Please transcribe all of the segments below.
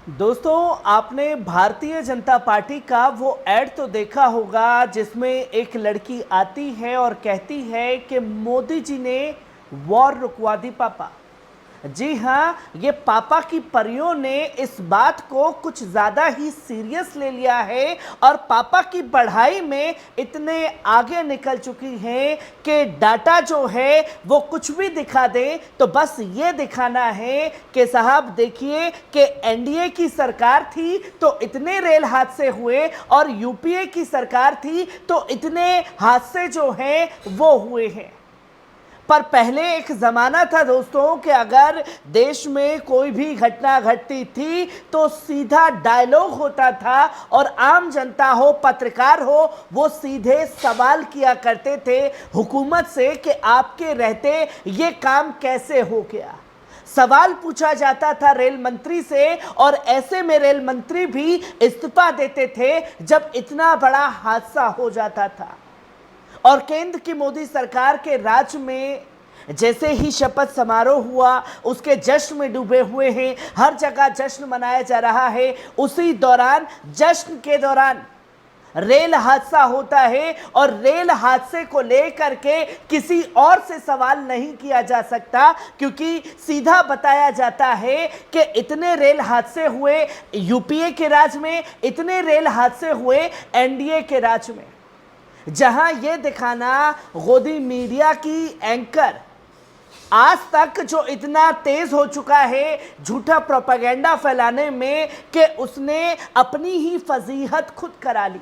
दोस्तों, आपने भारतीय जनता पार्टी का वो ऐड तो देखा होगा जिसमें एक लड़की आती है और कहती है कि मोदी जी ने वॉर रुकवा दी पापा। जी हाँ, ये पापा की परियों ने इस बात को कुछ ज़्यादा ही सीरियस ले लिया है और पापा की पढ़ाई में इतने आगे निकल चुकी हैं कि डाटा जो है वो कुछ भी दिखा दें तो बस ये दिखाना है कि साहब देखिए कि एनडीए की सरकार थी तो इतने रेल हादसे हुए और यूपीए की सरकार थी तो इतने हादसे जो हैं वो हुए हैं। पर पहले एक ज़माना था दोस्तों कि अगर देश में कोई भी घटना घटती थी तो सीधा डायलॉग होता था और आम जनता हो, पत्रकार हो, वो सीधे सवाल किया करते थे हुकूमत से कि आपके रहते ये काम कैसे हो गया। सवाल पूछा जाता था रेल मंत्री से और ऐसे में रेल मंत्री भी इस्तीफा देते थे जब इतना बड़ा हादसा हो जाता था। और केंद्र की मोदी सरकार के राज में जैसे ही शपथ समारोह हुआ उसके जश्न में डूबे हुए हैं, हर जगह जश्न मनाया जा रहा है। उसी दौरान जश्न के दौरान रेल हादसा होता है और रेल हादसे को लेकर के किसी और से सवाल नहीं किया जा सकता क्योंकि सीधा बताया जाता है कि इतने रेल हादसे हुए यूपीए के राज में, इतने रेल हादसे हुए एनडीए के राज में। जहां यह दिखाना गोदी मीडिया की एंकर आज तक जो इतना तेज हो चुका है झूठा प्रोपेगेंडा फैलाने में कि उसने अपनी ही फजीहत खुद करा ली।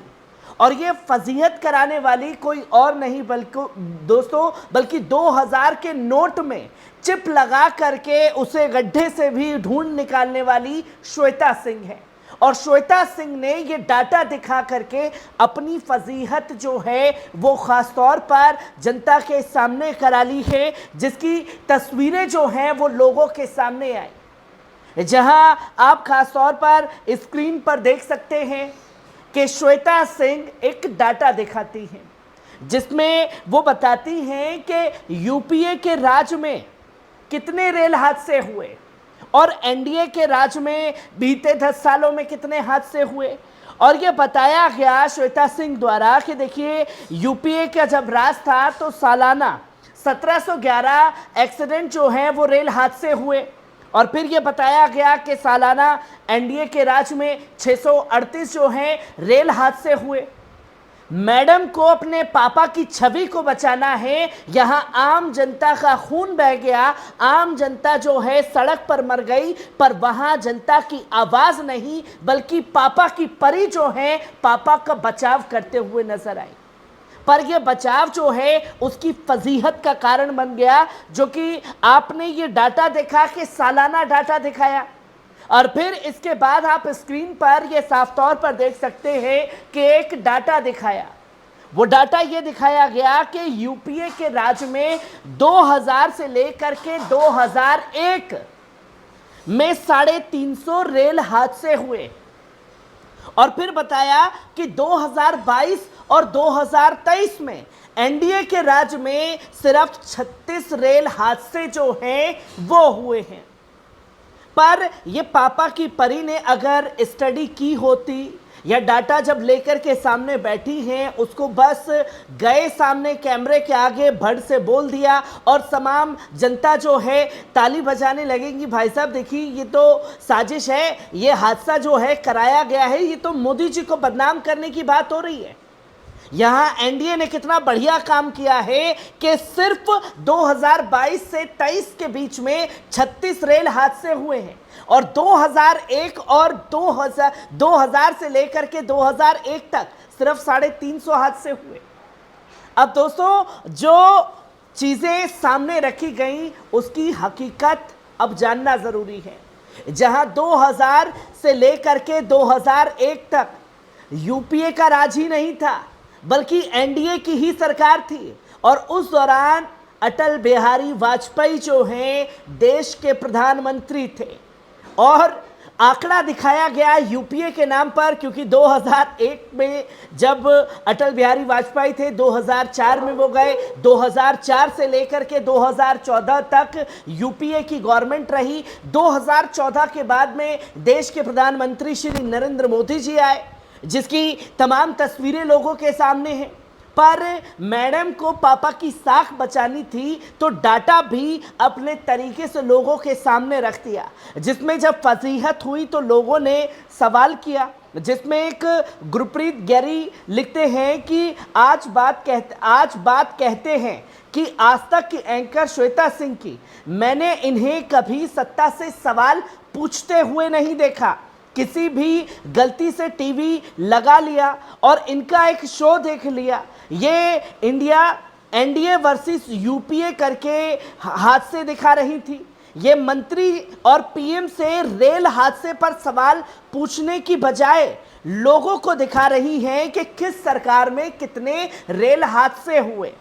और ये फजीहत कराने वाली कोई और नहीं बल्कि 2000 के नोट में चिप लगा करके उसे गड्ढे से भी ढूंढ निकालने वाली श्वेता सिंह है। और श्वेता सिंह ने ये डाटा दिखा करके अपनी फजीहत जो है वो खास तौर पर जनता के सामने करा ली है, जिसकी तस्वीरें जो हैं वो लोगों के सामने आई। जहां आप खास तौर पर स्क्रीन पर देख सकते हैं कि श्वेता सिंह एक डाटा दिखाती हैं जिसमें वो बताती हैं कि यूपीए के राज में कितने रेल हादसे हुए और एनडीए के राज में बीते 10 सालों में कितने हादसे हुए। और ये बताया गया श्वेता सिंह द्वारा कि देखिए यूपीए का जब राज था तो सालाना 1711 एक्सीडेंट जो हैं वो रेल हादसे हुए। और फिर ये बताया गया कि सालाना एनडीए के राज में 638 जो हैं रेल हादसे हुए। मैडम को अपने पापा की छवि को बचाना है, यहां आम जनता का खून बह गया, आम जनता जो है सड़क पर मर गई, पर वहां जनता की आवाज नहीं बल्कि पापा की परी जो है पापा का बचाव करते हुए नजर आई। पर यह बचाव जो है उसकी फजीहत का कारण बन गया, जो कि आपने ये डाटा देखा कि सालाना डाटा दिखाया। और फिर इसके बाद आप स्क्रीन पर यह साफ तौर पर देख सकते हैं कि एक डाटा दिखाया। वो डाटा ये दिखाया गया कि यूपीए के राज में 2000 से लेकर के 2001 में 350 रेल हादसे हुए। और फिर बताया कि 2022 और 2023 में एनडीए के राज में सिर्फ 36 रेल हादसे जो हैं वो हुए हैं। पर ये पापा की परी ने अगर स्टडी की होती या डाटा जब लेकर के सामने बैठी हैं उसको बस गए सामने कैमरे के आगे भड़ से बोल दिया और तमाम जनता जो है ताली बजाने लगेंगी। भाई साहब देखिए ये तो साजिश है, ये हादसा जो है कराया गया है, ये तो मोदी जी को बदनाम करने की बात हो रही है। यहां एनडीए ने कितना बढ़िया काम किया है कि सिर्फ 2022 से 23 के बीच में 36 रेल हादसे हुए हैं और 2001 और 2000 से लेकर के 2001 तक सिर्फ 350 हादसे हुए। अब दोस्तों जो चीजें सामने रखी गई उसकी हकीकत अब जानना जरूरी है। जहां 2000 से लेकर के 2001 तक यूपीए का राज ही नहीं था बल्कि एनडीए की ही सरकार थी और उस दौरान अटल बिहारी वाजपेयी जो हैं देश के प्रधानमंत्री थे। और आंकड़ा दिखाया गया यूपीए के नाम पर, क्योंकि 2001 में जब अटल बिहारी वाजपेयी थे, 2004 में वो गए, 2004 से लेकर के 2014 तक यूपीए की गवर्नमेंट रही। 2014 के बाद में देश के प्रधानमंत्री श्री नरेंद्र मोदी जी आए, जिसकी तमाम तस्वीरें लोगों के सामने हैं। पर मैडम को पापा की साख बचानी थी तो डाटा भी अपने तरीके से लोगों के सामने रख दिया, जिसमें जब फजीहत हुई तो लोगों ने सवाल किया, जिसमें एक गुरप्रीत गैरी लिखते हैं कि आज बात कहते हैं कि आज तक की एंकर श्वेता सिंह की, मैंने इन्हें कभी सत्ता से सवाल पूछते हुए नहीं देखा। किसी भी गलती से टीवी लगा लिया और इनका एक शो देख लिया, ये इंडिया एनडीए वर्सेस यूपीए करके हादसे दिखा रही थी। ये मंत्री और पीएम से रेल हादसे पर सवाल पूछने की बजाय लोगों को दिखा रही हैं कि किस सरकार में कितने रेल हादसे हुए।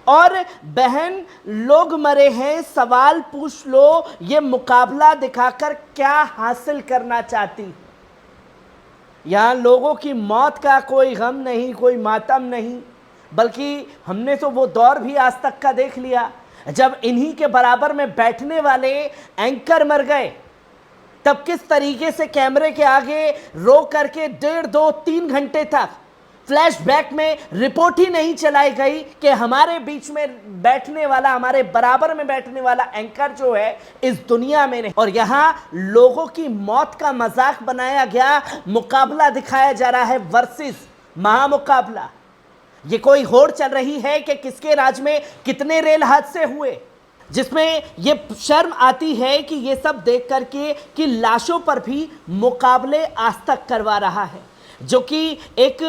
और बहन लोग मरे हैं, सवाल पूछ लो, ये मुकाबला दिखाकर क्या हासिल करना चाहती है। यहां लोगों की मौत का कोई गम नहीं, कोई मातम नहीं, बल्कि हमने तो वो दौर भी आज तक का देख लिया जब इन्हीं के बराबर में बैठने वाले एंकर मर गए। तब किस तरीके से कैमरे के आगे रो करके 1.5-2-3 घंटे तक फ्लैशबैक में रिपोर्ट ही नहीं चलाई गई कि हमारे बीच में बैठने वाला, हमारे बराबर में बैठने वाला एंकर जो है इस दुनिया में नहीं। और यहां लोगों की मौत का मजाक बनाया गया, मुकाबला दिखाया जा रहा है वर्सेस महामुकाबला। ये कोई होड़ चल रही है कि किसके राज में कितने रेल हादसे हुए, जिसमें ये शर्म आती है कि ये सब देख करके कि लाशों पर भी मुकाबले आज तक करवा रहा है। जो कि एक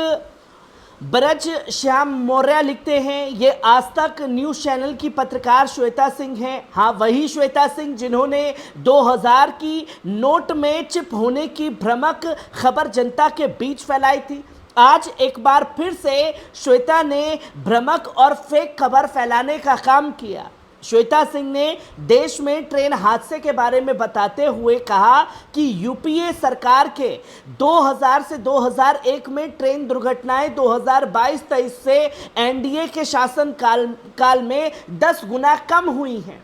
ब्रज श्याम मौर्य लिखते हैं, ये आज तक न्यूज़ चैनल की पत्रकार श्वेता सिंह हैं। हाँ, वही श्वेता सिंह जिन्होंने 2000 की नोट में चिप होने की भ्रामक खबर जनता के बीच फैलाई थी। आज एक बार फिर से श्वेता ने भ्रामक और फेक खबर फैलाने का काम किया। श्वेता सिंह ने देश में ट्रेन हादसे के बारे में बताते हुए कहा कि यूपीए सरकार के 2000 से 2001 में ट्रेन दुर्घटनाएं 2022-23 से एनडीए के शासन काल में 10 गुना कम हुई हैं।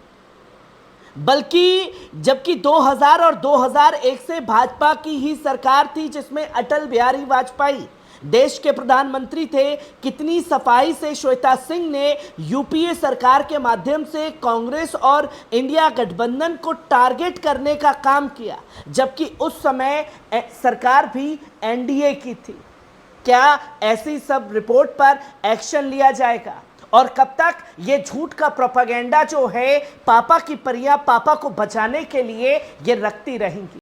बल्कि जबकि 2000 और 2001 से भाजपा की ही सरकार थी, जिसमें अटल बिहारी वाजपेयी देश के प्रधानमंत्री थे। कितनी सफाई से श्वेता सिंह ने यूपीए सरकार के माध्यम से कांग्रेस और इंडिया गठबंधन को टारगेट करने का काम किया, जबकि उस समय सरकार भी एनडीए की थी। क्या ऐसी सब रिपोर्ट पर एक्शन लिया जाएगा? और कब तक ये झूठ का प्रोपेगेंडा जो है पापा की परियां पापा को बचाने के लिए ये रखती रहेंगी?